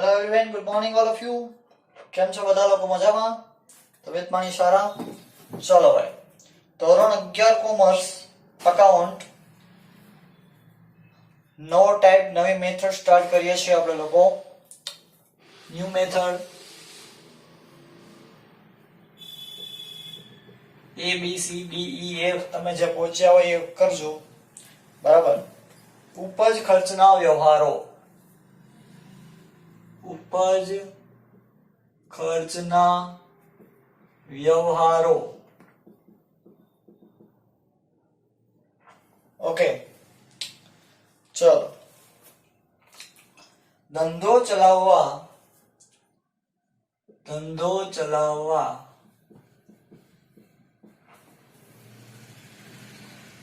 Hello everyone, good morning all of you. કેમ છો બધા લોકો? મજામાં? તબિયત પાણી સારા? ચલો ભાઈ, ધોરણ 11 કોમર્સ અકાઉન્ટ નવો ટાઈપ નવી મેથડ સ્ટાર્ટ કરીએ છીએ આપણે લોકો. New method A B C D E F તમે જે પહોંચ્યા હોય એ કરજો. બરાબર. ઉપજ ખર્ચના વ્યવહારો. ઉપજ ખર્ચના વ્યવહારો. ઓકે, ચલો. ધંધો ચલાવવા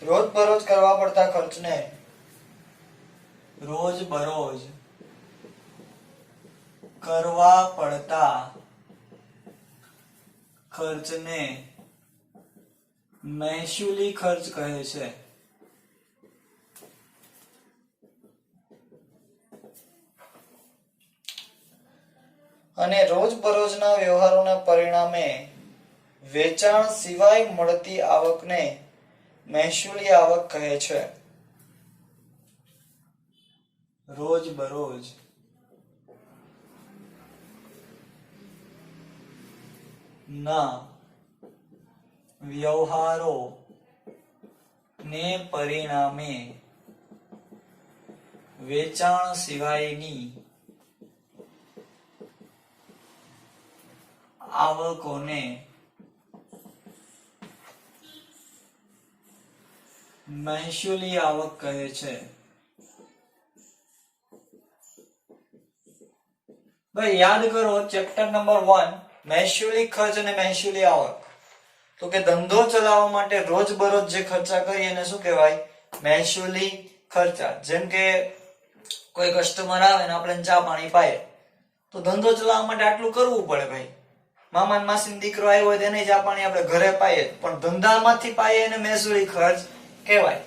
રોજબરોજ કરવા પડતા ખર્ચને મહેસૂલી ખર્ચ કહે છે. અને રોજબરોજના વ્યવહારોના પરિણામે વેચાણ સિવાય મળતી આવકને મહેસૂલી આવક કહે છે. રોજબરોજ ના વ્યવહારો ને પરિણામે વેચાણ સિવાયની આવકોને મહેસૂલી આવક કહે છે. ભાઈ યાદ કરો ચેપ્ટર નંબર 1 મહેસૂલી ખર્ચ અને મહેસૂલી આવક. તો કે ધંધો ચલાવવા માટે રોજબરોજ જે ખર્ચા કરીએ એને શું કહેવાય? મહેસૂલી ખર્ચા. જેમ કે કોઈ કસ્ટમર આવે ને આપણે ચા પાણી પાઈએ તો ધંધો ચલાવવા માટે આટલું કરવું પડે ભાઈ. મામા ને માસી દીકરો આવ્યો હોય તેને ચા પાણી આપણે ઘરે પાઈએ, પણ ધંધામાંથી પાઈએ એને મહેસૂલી ખર્ચ કહેવાય.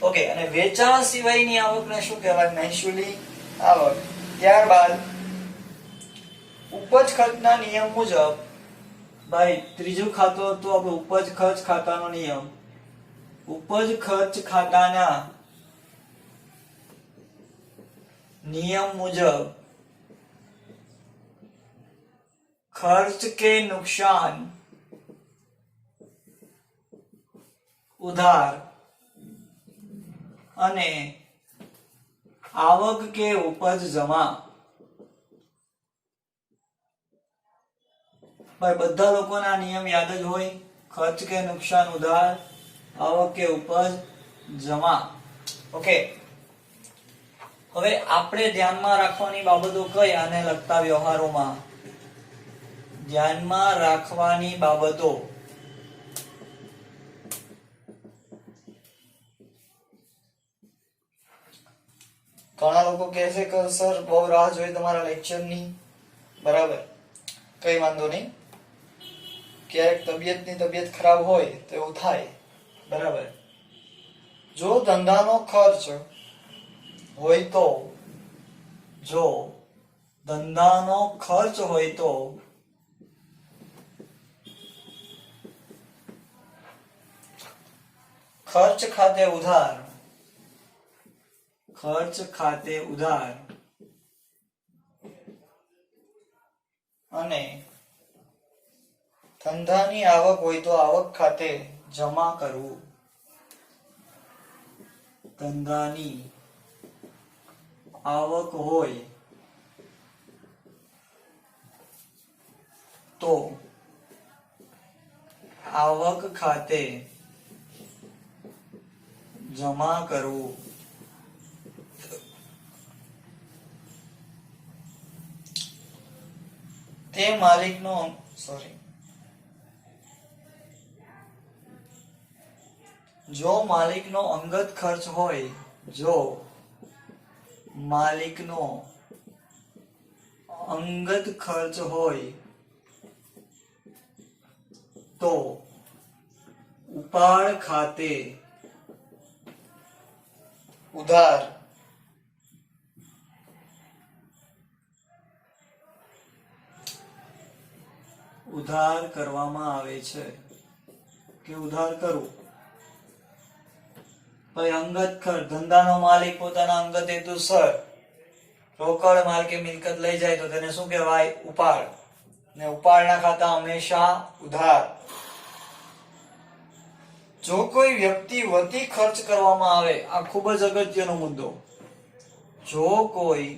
ઓકે, અને વેચાણ સિવાયની આવકને શું કહેવાય? મહેસૂલી આવક. ત્યારબાદ ઉપજ ખર્ચના નિયમ મુજબ ભાઈ ત્રીજું ખાતું હતું આપણું ઉપજ ખર્ચ ખાતાનો નિયમ. ઉપજ ખર્ચ ખાતાના નિયમ મુજબ खर्च के नुकसान उधार અને આવક કે ઉપજ જમા. ભાઈ બધા લોકોના નિયમ યાદ જ હોય. ખર્ચ કે નુકસાન ઉધાર, આવક કે ઉપજ જમા. ઓકે, હવે આપણે ધ્યાનમાં રાખવાની બાબતો કઈ આને લગતા વ્યવહારોમાં? ધ્યાનમાં રાખવાની બાબતો ઘણા લોકો કહે છે કે સર બહુ રાહ જોઈ તમારા લેક્ચરની. બરાબર, કઈ વાંધો નહીં. ક્યારેક તબિયત ખરાબ હોય તો એવું થાય. બરાબર. જો ધંધાનો ખર્ચ હોય તો खर्च खाते उधार અને ધંધાની આવક હોય તો આવક ખાતે જમા કરવું. ધંધાની આવક હોય તો આવક ખાતે જમા કરવું. તે માલિકનો જો માલિકનો અંગત ખર્ચ હોય તો ઉપાડ ખાતે ઉધાર ઉધાર કરવામાં આવે છે કે ઉધાર કરવું. ભાઈ અંગત ખર્ચ, ધંધાનો માલિક પોતાના અંગત હેતુસર રોકડ માલ કે મિલકત લઈ જાય તો તેને શું કહેવાય? ઉપાડ. ને ઉપાડના ખાતા હંમેશા ઉધાર. જો કોઈ વ્યક્તિ વતી ખર્ચ કરવામાં આવે, આ ખૂબ જ અગત્યનો મુદ્દો. જો કોઈ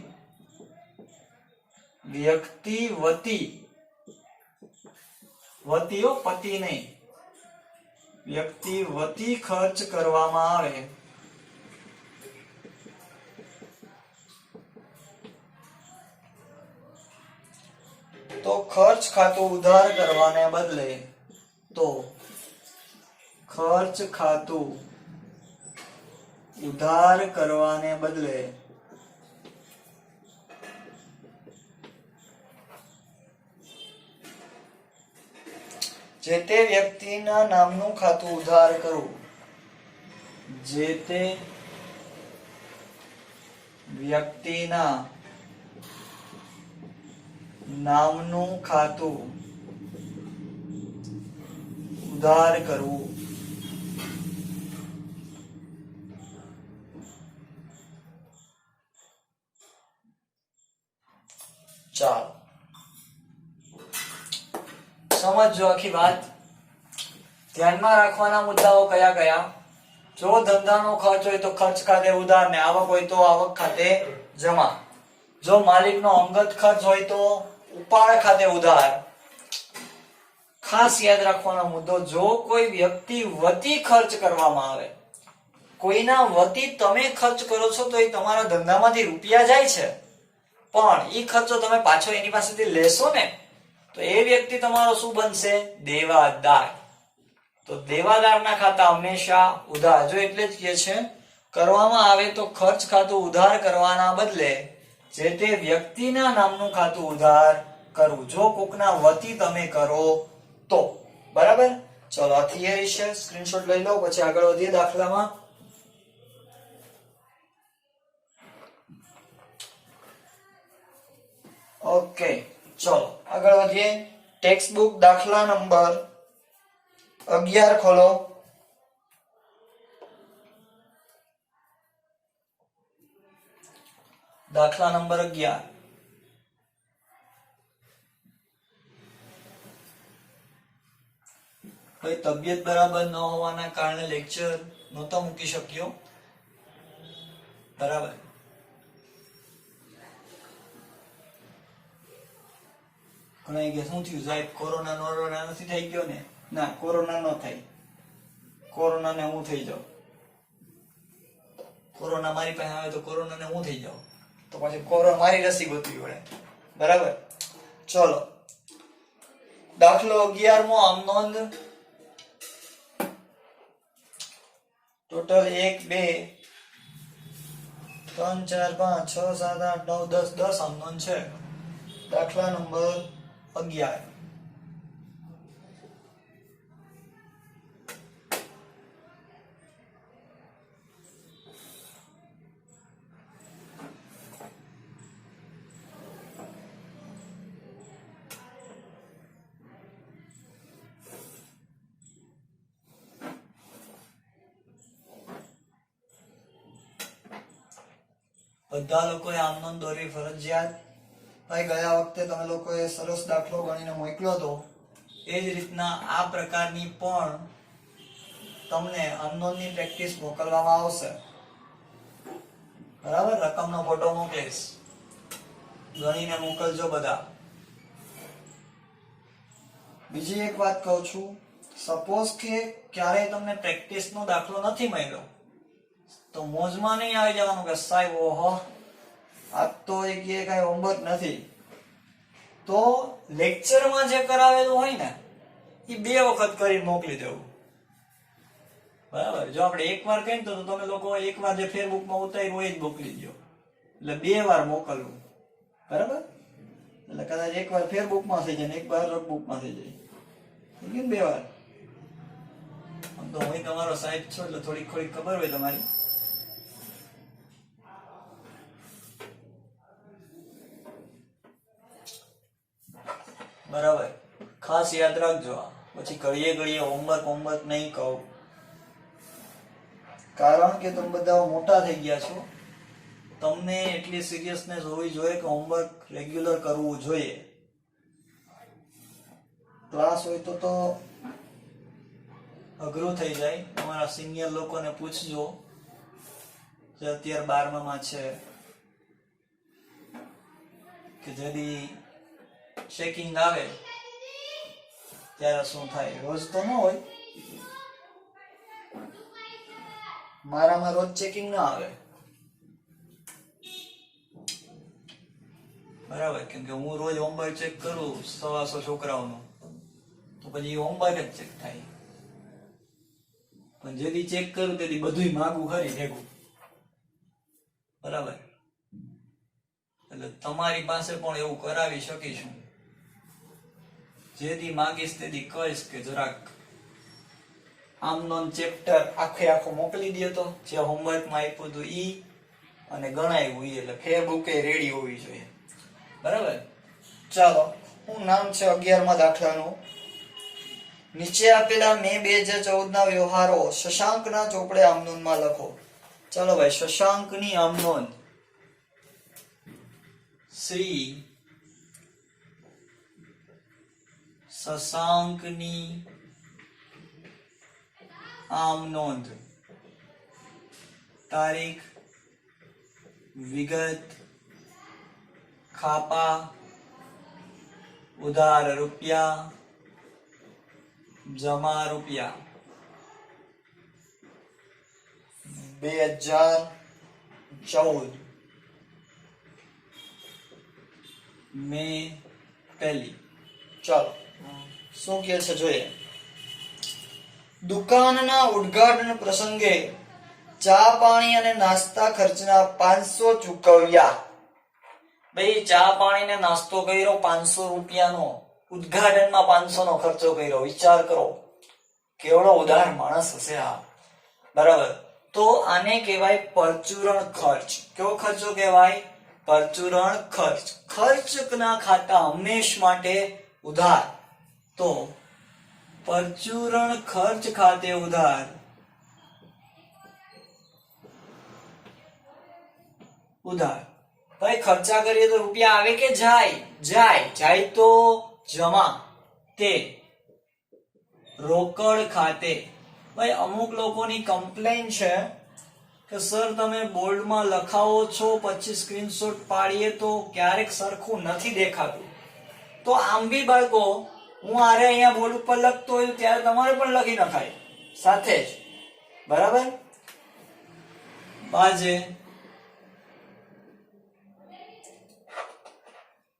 વ્યક્તિ વતી, વતીઓ પતિ નહીં, વ્યક્તિ વતી ખર્ચ કરવામાં આવે તો ખર્ચ ખાતું ઉધાર કરવાને બદલે, તો ખર્ચ ખાતું ઉધાર કરવાને બદલે જે તે વ્યક્તિના નામનું ખાતું ઉધાર કરવું. જે તે વ્યક્તિના નામનું ખાતું ઉધાર કરવું. ચાલો સમજો આખી વાત. ધ્યાનમાં રાખવાના મુદ્દાઓ કયા કયા? જો ધંધાનો ખર્ચ હોય તો ખર્ચ ખાતે ઉધાર, ને આવક હોય તો આવક ખાતે જમા. જો માલિકનો અંગત ખર્ચ હોય તો ઉપાડ ખાતે ઉધાર. ખાસ યાદ રાખવાનો મુદ્દો, જો કોઈ વ્યક્તિ વતી ખર્ચ કરવામાં આવે, કોઈના વતી તમે ખર્ચ કરો છો તો એ તમારા ધંધામાંથી રૂપિયા જાય છે, પણ એ ખર્ચો તમે પાછો એની પાસેથી લેશો ને, તો એ વ્યક્તિ તમારો શું બનશે? દેવાદાર. તો દેવાદારના ખાતા હંમેશા ઉધાર. જો એટલે જ કહે છે કરવામાં આવે તો ખર્ચ ખાતું ઉધાર કરવાના બદલે જે તે વ્યક્તિના નામનું ખાતું ઉધાર કરવું. જો કોકના વતી તમે કરો તો. બરાબર? ચલો આ થિયરી છે, સ્ક્રીનશોટ લઈ લો, પછી આગળ વધીએ દાખલામાં. ઓકે ચલો આગળ વધીએ. ટેક્સ્ટ બુક દાખલા નંબર 11 ખોલો. દાખલા નંબર 11. ભાઈ તબિયત બરાબર ન હોવાના કારણે લેક્ચર નહોતો મૂકી શક્યો. બરાબર? ઘણા કે શું થયું સાહેબ, કોરોના નોરોના નથી થઈ ગયો ને? ના, કોરોના ન થાય. કોરોના ને હું થઈ જાઉં, કોરોના મારી પાસે આવે તો કોરોના ને હું થઈ જાઉં, તો પછી કોરોના મારી રસી ગોતવી પડે. બરાબર? ચલો દાખલો 11મો. આમ નોંધ. ટોટલ 1 2 3 4 5 6 7 8 9 10 10 આમ નોંધ છે. દાખલા નંબર 11. બધા લોકોએ આમ નોંધ દોરવી ફરજિયાત. ભાઈ ગયા વખતે તમે લોકોએ સરસ દાખલો ગણીને મોકલ્યો હતો, એ જ રીતના આ પ્રકારની પણ તમને અનનોનની પ્રેક્ટિસ મોકલવામાં આવશે. બરાબર? રકમનો ફોટો મોકલીશ, ગણીને મોકલજો બધા. બીજી એક વાત કહું છું, સપોઝ કે ક્યારેય તમને પ્રેક્ટિસનો દાખલો નથી મળ્યો તો મોજમાં નહીં આવી જવાનું કે સાહેબ ઓહો આ તો એ કઈ હોમવર્ક નથી. તો લેક્ચરમાં જે કરાવેલું હોય ને એ 2 વખત કરીને મોકલી દેવું. બરાબર? જો આપણે એકવાર કહીએ તો તમે લોકો એકવાર જે ફેસબુકમાં ઉતાર્યું હોય જ મોકલી દો, એટલે 2 વાર મોકલવું. બરાબર? એટલે કદાચ એકવાર ફેસબુકમાં થઈ જાય ને એકવાર રફબુકમાં થઈ જાય, 2 વાર. આમ તો હું તમારો સાહેબ છું એટલે થોડીક ખબર હોય તમારી. બરાબર? ખાસ યાદ રાખજો. પછી ઘડીએ ઘડીએ હોમવર્ક નહીં કહું, કારણ કે તમે બધા મોટા થઈ ગયા છો. તમને એટલી સિરિયસનેસ હોવી જોઈએ કે હોમવર્ક રેગ્યુલર કરવું જોઈએ. ક્લાસ હોય તો અઘરું થઈ જાય. તમારા સિનિયર લોકોને પૂછજો જે અત્યારે 12માં છે કે જેથી ચેકિંગ આવે ત્યારે શું થાય. રોજ તો ન હોય, મારામાં રોજ ચેકિંગ ના આવે, બરાબર? કેમ કે હું રોજ હોમવર્ક ચેક કરું 100 છોકરાઓનું, તો પછી હોમવર્ક જ ચેક થાય. પણ જેથી ચેક કરું તેથી બધું માગું ખરી ભેગું, બરાબર? એટલે તમારી પાસે પણ એવું કરાવી શકીશું. જેથી માગીશ તેથી કહીશ કે જરાક આમનો ચેપ્ટર આખો મોકલી દે, તો જે હોમવર્કમાં આપ્યું હતું ઈ અને ગણાવ્યું ઈ, એટલે ફેર બુકે રેડી હોવી જોઈએ, બરાબર? ચાલો, હું નામ છે 11મા દાખલાનું. નીચે આપેલા મે 2014 ના વ્યવહારો શશાંકના ચોપડે આમનોંધમાં લખો. ચાલો ભાઈ, શશાંકની આમનોંધ. શ્રી શશાંકની આમનોંધ. તારીખ, વિગત, ખાપા, ઉધાર રૂપિયા, જમા રૂપિયા. 2014 મે 1. ચાલો, શું કહે છે જોઈએ. દુકાનના ઉદ્ઘાટન પ્રસંગે ચા પાણી અને નાસ્તા ખર્ચના 500 ચૂકવ્યા. ભાઈ, ચા પાણી ને નાસ્તો કર્યો 500 રૂપિયાનો, ઉદ્ઘાટનમાં 500 નો ખર્ચો કર્યો. વિચાર કરો કેવડો ઉદાર માણસ હશે આ, બરાબર? તો આને કહેવાય પરચુરણ ખર્ચ. કેવો ખર્ચો કહેવાય? પરચુરણ ખર્ચ. ખર્ચના ખાતા હંમેશ માટે ઉધાર. તો પરચુરણ ખર્ચ ખાતે ઉધાર. ઉધાર. ભાઈ, ખર્ચા કરીએ તો રૂપિયા આવે કે જાય? જાય તો જમા. તે રોકડ ખાતે. ભાઈ, અમુક લોકોની કમ્પ્લેન છે કે સર તમે બોર્ડમાં લખાવો છો, પછી સ્ક્રીનશોટ પાડીએ તો ક્યારેક સરખું નથી દેખાતું. તો આમ બી બાળકો, હું આરે અહીંયા બોર્ડ ઉપર લખતો હોય ત્યારે તમારે પણ લખી નખાય સાથે જ, બરાબર? બાજે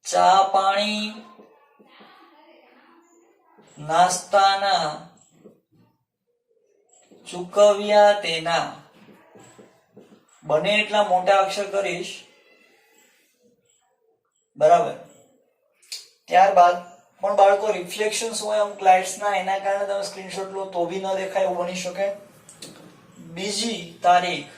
ચા પાણી નાસ્તાના ચૂકવ્યા તેના. બને એટલા મોટા અક્ષર કરીશ, બરાબર? ત્યારબાદ પણ બાળકો રિફ્લેક્શન્સ હોય અમુક લાઇટ્સ ના, એના કારણે તમે સ્ક્રીનશોટ લો તો બી ન દેખાય એવું બની શકે. બીજી તારીખ.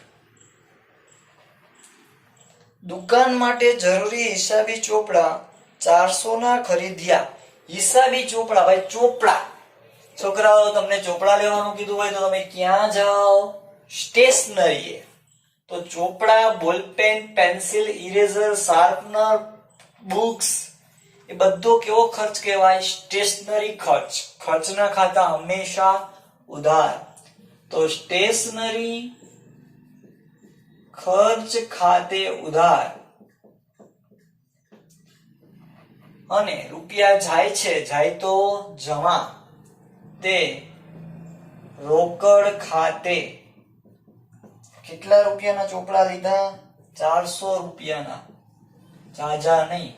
દુકાન માટે જરૂરી હિસાબી ચોપડા 400 ના ખરીદ્યા. હિસાબી ચોપડા, ભાઈ ચોપડા. છોકરાઓ, તમને ચોપડા લેવાનું કીધું હોય તો તમે ક્યાં જાઓ? સ્ટેશનરીએ. તો ચોપડા, ballpen, pencil, eraser, sharpener, books, એ બધો કેવો ખર્ચ કહેવાય? સ્ટેશનરી ખર્ચ. ખર્ચના ખાતા હંમેશા ઉધાર. તો સ્ટેશનરી ખર્ચ ખાતે ઉધાર. અને રૂપિયા જાય તો જમા. તે રોકડ ખાતે. કેટલા રૂપિયાના ચોપડા લીધા? 400 રૂપિયાના, જાજા નહીં.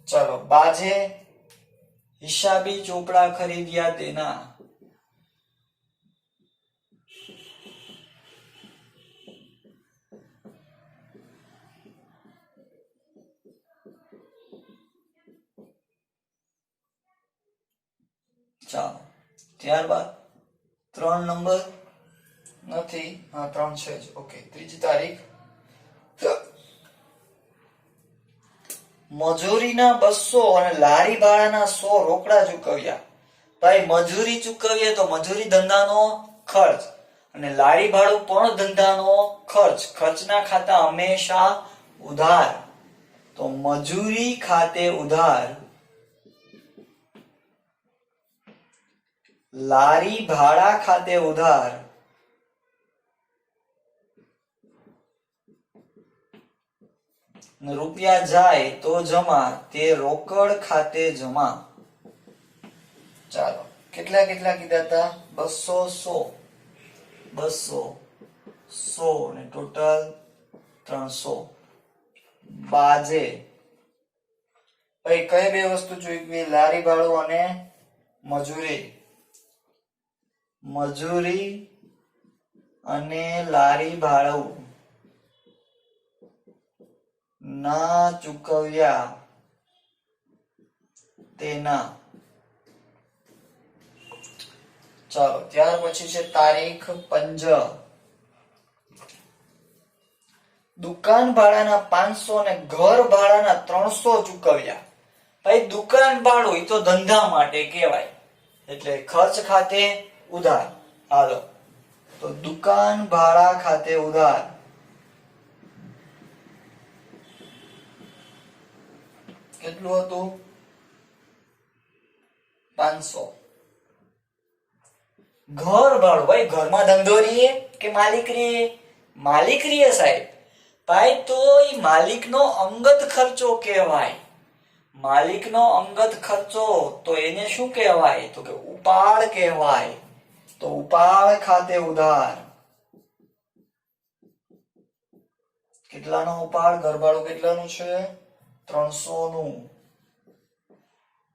ચલો, બાજે હિસાબી ચોપડા ખરીદ્યા તેના. ચાલો, ત્યારબાદ 3 નંબર નથી, હા 3 છે જ. ઓકે, ત્રીજી તારીખ. મજૂરીના 200 અને લારી ભાડાના 100 રોકડા ચૂકવ્યા. ભાઈ મજૂરી ચૂકવીએ તો મજૂરી ધંધાનો ખર્ચ અને લારી ભાડું પણ ધંધાનો ખર્ચ. ખર્ચના ખાતા હંમેશા ઉધાર. તો મજૂરી ખાતે ઉધાર, લારી ભાડા ખાતે ઉધાર, રૂપિયા જાય તો જમા, તે રોકડ ખાતે જમા. ચાલો કેટલા કેટલા કીધા હતા? 200 100 200 ને ટોટલ 300. બાજે ભાઈ કઈ બે વસ્તુ ચૂકવી? લારી ભાડું અને મજૂરી. મજૂરી અને લારી ભાડું ના ચૂકવ્યા તેના. ચાલો ત્યાર પછી છે તારીખ 5. દુકાન ભાડાના 500 ને ઘર ભાડાના 300 ચૂકવ્યા. ભાઈ દુકાન ભાડું એ તો ધંધા માટે કહેવાય એટલે ખર્ચ ખાતે ઉધાર. હાલો તો દુકાન ભાડા ખાતે ઉધાર. કેટલું હતું? 500. ઘર ભાડું ભાઈ ઘરમાં ધંધો રહીએ કે માલિક રહીએ? માલિક રહીએ સાહેબ. ભાઈ તો એ માલિકનો અંગત ખર્ચો કહેવાય. માલિકનો અંગત ખર્ચો તો એને શું કહેવાય? તો કે ઉપાડ કહેવાય. તો ઉપાડ ખાતે ઉધાર. કેટલાનો ઉપાડ? ઘર ભાડું કેટલાનું છે? 300 નું.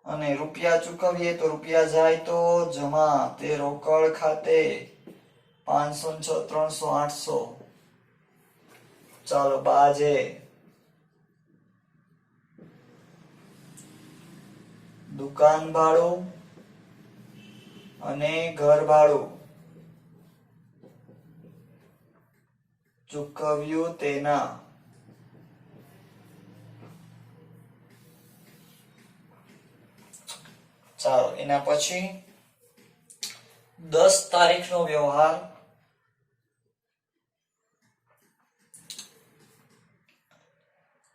અને રૂપિયા ચૂકવીએ તો રૂપિયા જાય તો જમા, તે રોકડ ખાતે. 500 300 800. ચાલો બાજે. દુકાન ભાડું અને ઘર ભાડું ચૂકવ્યું તેના. ચાલો એના પછી 10 તારીખનો વ્યવહાર.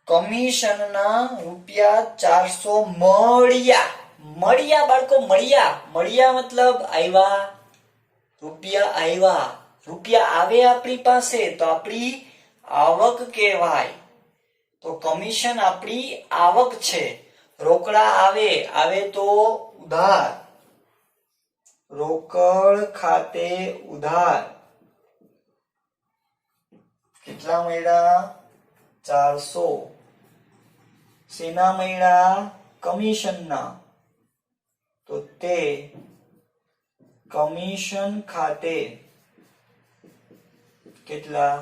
કમિશનના રૂપિયા 400 મળ્યા. મળ્યા બાળકો, મળ્યા. મળ્યા મતલબ આવ્યા. રૂપિયા આવ્યા. રૂપિયા આવે આપણી પાસે તો આપણી આવક કહેવાય. તો કમિશન આપણી આવક છે. રોકડા આવે, આવે તો ઉધાર. રોકડ ખાતે ઉધાર. કેટલા મળ્યા? 400. શેના મળ્યા? કમિશનના. તો તે કમિશન ખાતે કેટલા?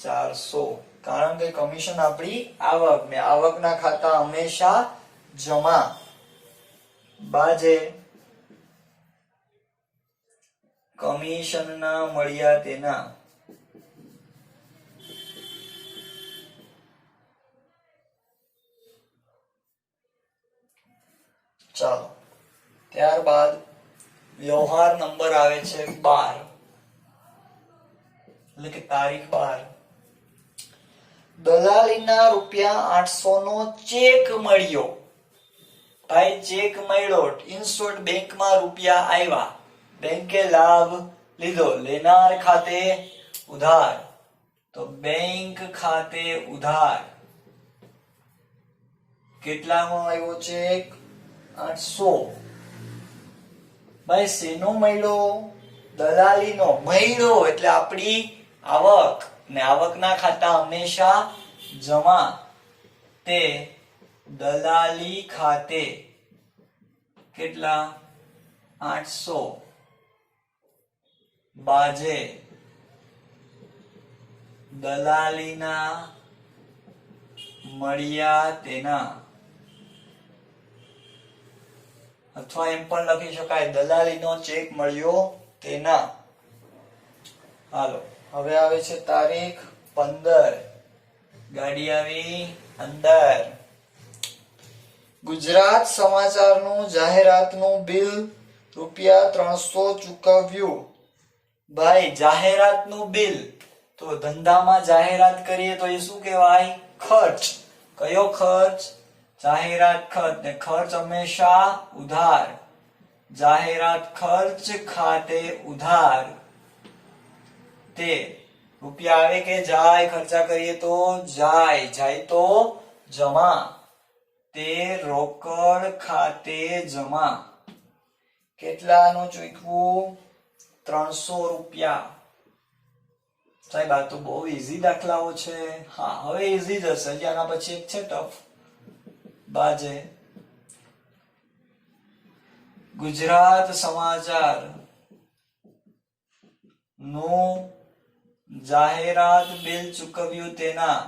400. કારણ કે કમિશન આપણી આવક ને આવકના ખાતા હંમેશા જમા. બાજે કમિશનના મળ્યા તેના. ચાલો ત્યારબાદ વ્યવહાર નંબર આવે છે 12 એટલે કે તારીખ 12. દલાલીના રૂપિયા 800 નો ચેક મળ્યો. ભાઈ ચેક મળ્યો. ઇન્સ્ટોટ બેંકમાં રૂપિયા આવ્યા. બેંકે લાભ લીધો. લેનાર ખાતે ઉધાર. તો બેંક ખાતે ઉધાર. કેટલામાં આવ્યો ચેક? 800. ભાઈ શેનો મળ્યો? દલાલીનો. મળ્યો એટલે આપણી આવક ને આવકના ખાતા હંમેશા જમા, તે દલાલી ખાતે. કેટલા? 800. બાજે દલાલીના મળ્યા તેના. અથવા એમ પણ લખી શકાય દલાલીનો ચેક મળ્યો તેના. હાલો હવે આવે છે તારીખ 15. ગાડી આવી અંદર. ગુજરાત સમાચારનું જાહેરાતનું બિલ ₹300 ચૂકવ્યું. ભાઈ જાહેરાતનું બિલ, તો ધંધામાં જાહેરાત કરીએ તો એ શું કહેવાય? ખર્ચ. કયો ખર્ચ? જાહેરાત ખર્ચ. ને ખર્ચ હંમેશા ઉધાર. જાહેરાત ખર્ચ ખાતે ઉધાર. તે રૂપિયા આવે કે જાય? ખર્ચા કરીએ તો જાય. જાય તો જમા. તે રોકડ ખાતે જમા. કેટલાનું ચૂકવું? ₹300. સાહેબ આ તો બહુ ઈઝી દાખલાઓ છે. હા, હવે ઈઝી જશે. આના પછી એક છે ટફ. બાજે. ગુજરાત સમાચાર નું જાહેરાત બિલ ચૂકવ્યું તેના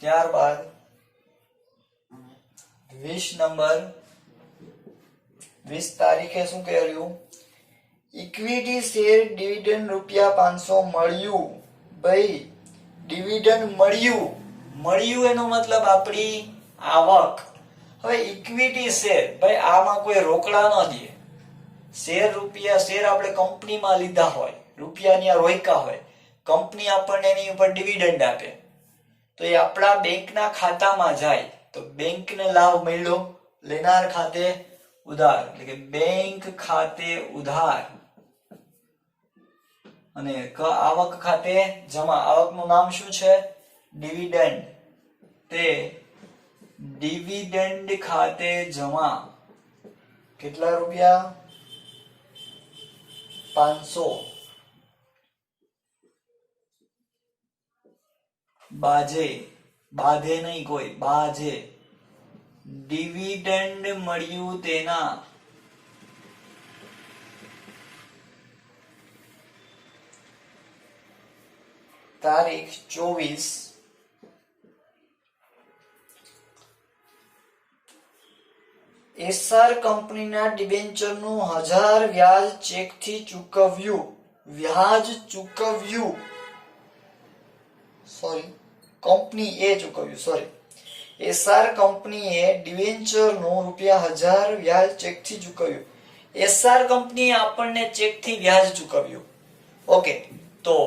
ત્યારબાદ 20 નંબર 20 તારીખે શું કર્યું? ઇક્વિટી શેર ડિવિડન્ડ ₹500 મળ્યું. ભાઈ ડિવિડન્ડ મળ્યું. મળ્યું એનો મતલબ આપણી આવક. હવે ઇક્વિટી શેર, ભાઈ આમાં કોઈ રોકડા ન દે. શેર રૂપિયા, શેર આપણે કંપનીમાં લીધા હોય, રૂપિયાની આ રોયકા હોય, કંપની આપણને એની ઉપર ડિવિડન્ડ આપે, તો એ આપણા બેંકના ખાતામાં જાય. તો બેંકને લાભ મળ્યો. લેનાર ખાતે ઉધાર, એટલે કે બેંક ખાતે ઉધાર. અને આવક ખાતે જમા. આવકનું નામ શું છે? ડિવિડન્ડ. તે ડિવિડન્ડ ખાતે જમા. કેટલા રૂપિયા? 500. બાજે. બાધે નહીં કોઈ, બાજે. ડિવિડન્ડ મળ્યું તેના તારીખ 24. એસઆર કંપનીના ડિબેન્ચરનું 1000 વ્યાજ ચેકથી ચૂકવ્યું. વ્યાજ ચૂકવ્યું. સોરી, કંપની એ ચૂકવ્યું. સોરી, એસઆર કંપનીએ ડિબેન્ચરનું ₹1000 વ્યાજ ચેકથી ચૂકવ્યું. એસઆર કંપનીએ આપણને ચેકથી વ્યાજ ચૂકવ્યું. ઓકે, તો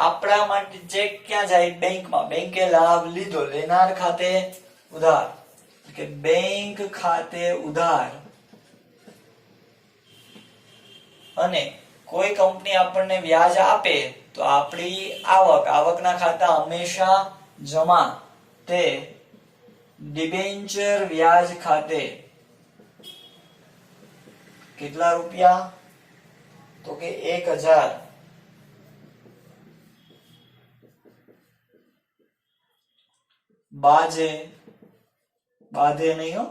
આપણા માટે ચેક ક્યાં જાય? બેંકમાં. બેંકે લાભ લીધો. લેનાર ખાતે ઉધાર, કે બેંક ખાતે ઉધાર. અને કોઈ કંપની આપણને વ્યાજ આપે તો આપણી આવક. આવકના ખાતા હંમેશા જમા. તે ડિબેન્ચર વ્યાજ ખાતે. કેટલા રૂપિયા? તો કે 1000. બાજે. બાધે નહીં હો.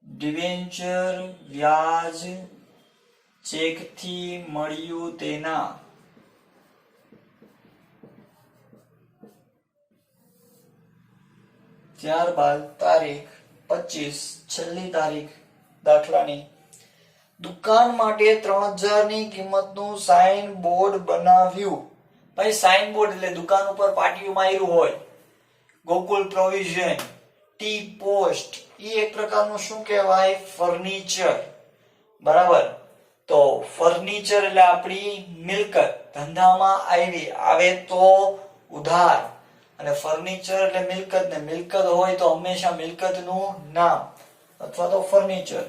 ડિબેન્ચર વ્યાજ ચેકથી મળ્યું તેના ત્યારબાદ તારીખ 25, છેલ્લી તારીખ દાખલાની. દુકાન માટે 3000 ની કિંમતનું સાઇન બોર્ડ બનાવ્યું. ભાઈ સાઇન બોર્ડ એટલે દુકાન ઉપર પાટિયું માર્યું હોય. ગોકુલ પ્રોવિઝન, ટી પોસ્ટ, એ એક પ્રકારનું શું કહેવાય? ફર્નિચર. બરાબર. તો ફર્નિચર એટલે આપણી મિલકત. ધંધામાં આવે તો ઉધાર. અને ફર્નિચર એટલે મિલકત. ને મિલકત હોય તો હંમેશા મિલકતનું નામ અથવા તો ફર્નિચર.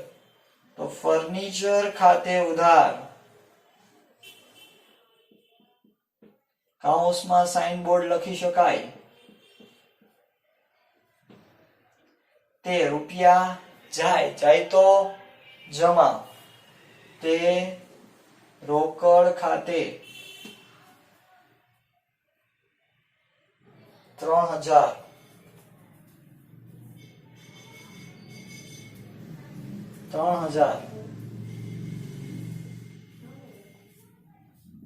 તો ફર્નિચર ખાતે ઉધાર. કાઉન્સમાં સાઇન બોર્ડ લખી શકાય. તે રૂપિયા જાય. જાય તો જમા. તે રોકડ ખાતે 3000.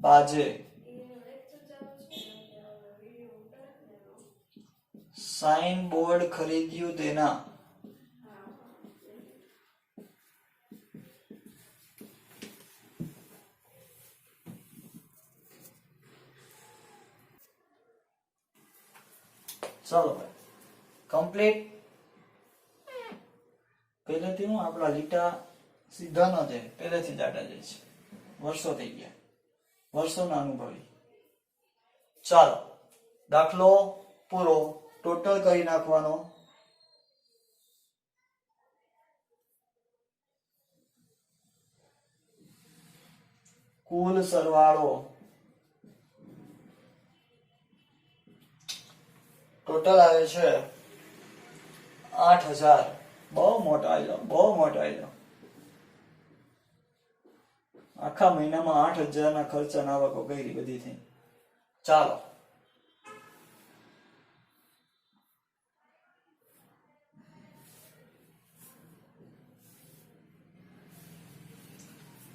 બાજે. સાઇન બોર્ડ ખરીદ્યું તેના ચાલો ભાઈ કમ્પ્લીટ. પહેલેથી હું આપણા લીટા સીધા ન જાય, પહેલેથી જ આડા જાય છે. વર્ષો થઈ ગયા, વર્ષોના અનુભવી. ચાલો દાખલો પૂરો. ટોટલ કરી નાખવાનો. કુલ સરવાળો ટોટલ આવે છે 8000. બહુ મોટો આવ્યો, બહુ મોટો આવ્યો. આખા મહિનામાં 8000 ના ખર્ચા ના આવકો કરી બધી થઈ. ચાલો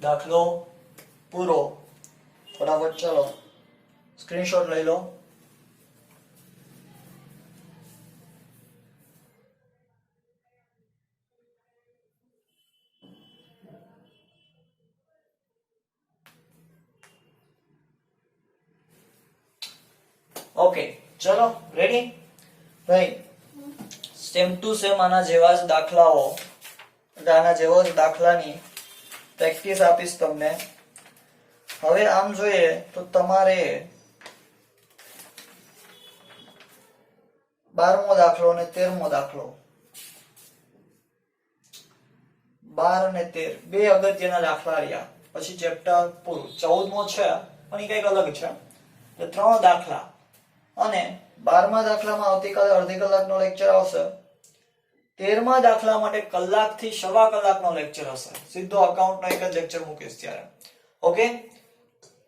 દાખલો પૂરો. ફટાફટ ચાલો સ્ક્રીનશોટ લઈ લો. ઓકે ચલો રેડી ભાઈ. સેમ ટુ સેમ આના જેવા જ દાખલાઓ, આના જેવો જ દાખલાની પ્રેક્ટિસ આપીશ તમને. હવે આમ જોઈએ તો તમારે 12મો દાખલો અને 13મો દાખલો, 12 અને 13 બે અગત્યના દાખલા રહ્યા. પછી ચેપ્ટર પૂરું. 14મો છે પણ એ કઈક અલગ છે. એટલે 3 દાખલા. અને 12મા દાખલામાં આવતીકાલે અડધી કલાકનો લેક્ચર આવશે. 13મા દાખલા માટે કલાકથી સવા કલાકનો લેક્ચર હશે. સીધો અકાઉન્ટનો એક જ લેક્ચર મૂકીશ ત્યારે. ઓકે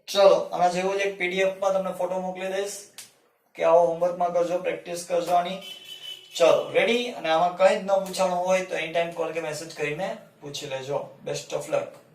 ચલો આના જેવો જ એક પીડીએફ માં તમને ફોટો મોકલી દઈશ કે આવો હોમવર્કમાં કરજો, પ્રેક્ટિસ કરજો આની. ચલો રેડી. અને આમાં કંઈ જ ન પૂછવાનું હોય તો એની ટાઈમ કોલ કે મેસેજ કરીને પૂછી લેજો. Best of luck.